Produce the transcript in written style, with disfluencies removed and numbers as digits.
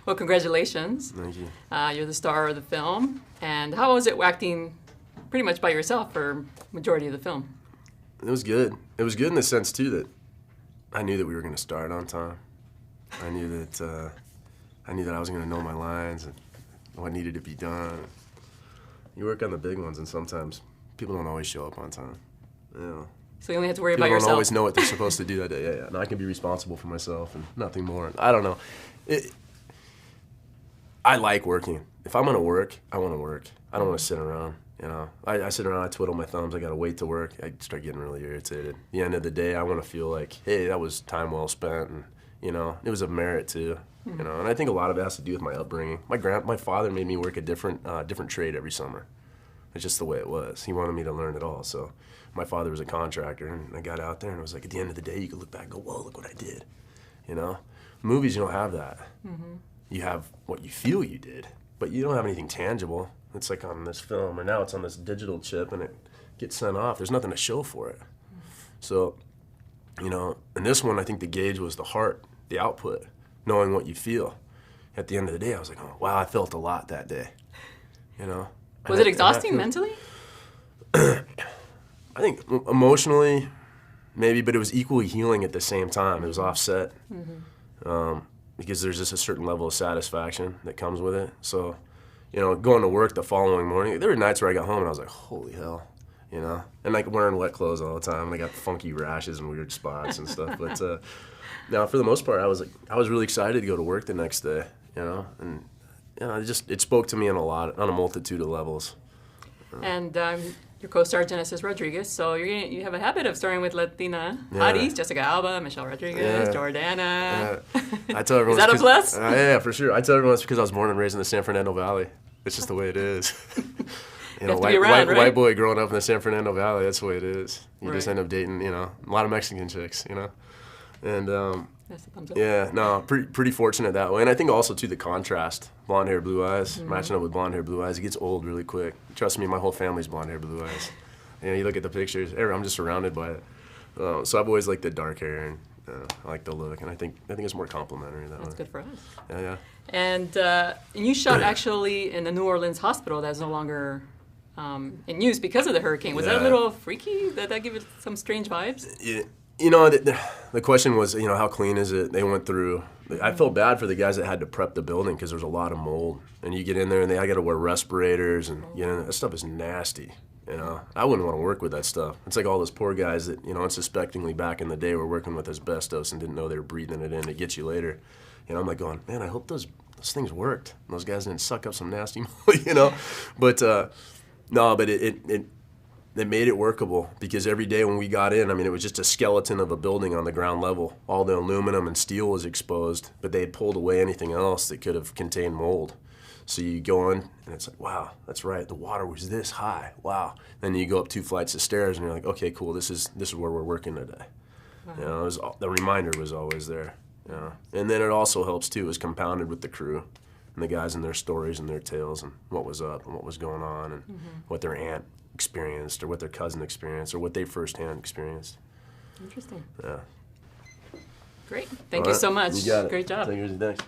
Well, congratulations. Thank you. You're the star of the film. And how was it acting pretty much by yourself for majority of the film? It was good. It was good in the sense, too, that I knew that we were going to start on time. I knew that I was going to know my lines and what needed to be done. You work on the big ones, and sometimes people don't always show up on time. You know. So you only have to worry People about yourself. don't always know what they're supposed to do that day. Yeah. And I can be responsible for myself and nothing more. I don't know. I like working. If I'm going to work, I want to work. I don't want to sit around. You know, I sit around, I twiddle my thumbs, I got to wait to work. I start getting really irritated. At the end of the day, I want to feel like, hey, that was time well spent, and, you know, it was a merit too. You know, and I think a lot of it has to do with my upbringing. My father made me work a different trade every summer. It's just the way it was. He wanted me to learn it all. So my father was a contractor, and I got out there, and it was like, at the end of the day, you could look back and go, whoa, look what I did. You know? Movies, you don't have that. You have what you feel you did, but you don't have anything tangible. It's like on this film, or now it's on this digital chip, and it gets sent off. There's nothing to show for it. So, you know, in this one, I think the gauge was the heart, the output, knowing what you feel. At the end of the day, I was like, oh, wow, I felt a lot that day, you know? Was it exhausting mentally? I think emotionally, maybe, but it was equally healing at the same time. It was offset because there's just a certain level of satisfaction that comes with it. So, you know, going to work the following morning, there were nights where I got home and I was like, holy hell, you know? And like wearing wet clothes all the time, and I got funky rashes and weird spots and stuff. But now, for the most part, I was really excited to go to work the next day, you know? And, you know, it spoke to me on a multitude of levels. And your co-star Genesis Rodriguez, so you have a habit of starring with Latina hotties, Jessica Alba, Michelle Rodriguez, Jordana. I tell everyone, is that a plus? Yeah, for sure. I tell everyone it's because I was born and raised in the San Fernando Valley. It's just the way it is. You know, white boy growing up in the San Fernando Valley, that's the way it is. You just end up dating, you know, a lot of Mexican chicks, you know. And That's a thumbs up. yeah, no, pretty fortunate that way. And I think also too the contrast, blonde hair, blue eyes, matching up with blonde hair, blue eyes, it gets old really quick. Trust me, my whole family's blonde hair, blue eyes. You know, you look at the pictures, I'm just surrounded by it. So I've always liked the dark hair, and I like the look, and I think it's more complimentary that way. That's good for us. Yeah. And you shot actually in the New Orleans hospital that's no longer in use because of the hurricane. Was that a little freaky? Did that give it some strange vibes? Yeah. You know, the question was, you know, how clean is it? They went through. I felt bad for the guys that had to prep the building because there's a lot of mold, and you get in there and I got to wear respirators, and you know that stuff is nasty. You know, I wouldn't want to work with that stuff. It's like all those poor guys that, you know, unsuspectingly back in the day were working with asbestos and didn't know they were breathing it in to get you later. You know, I'm like going, man, I hope those things worked. And those guys didn't suck up some nasty mold, you know. But no, but it made it workable because every day when we got in, I mean, it was just a skeleton of a building on the ground level. All the aluminum and steel was exposed, but they had pulled away anything else that could have contained mold. So you go in, and it's like, wow, that's right, the water was this high, wow. Then you go up 2 flights of stairs, and you're like, okay, cool, this is where we're working today. Wow. You know, the reminder was always there. You know? And then it also helps, too, is compounded with the crew and the guys and their stories and their tales and what was up and what was going on and what their aunt experienced or what their cousin experienced or what they firsthand experienced. Interesting. Yeah. Great. Thank you so much. You got it. Great job. Thanks.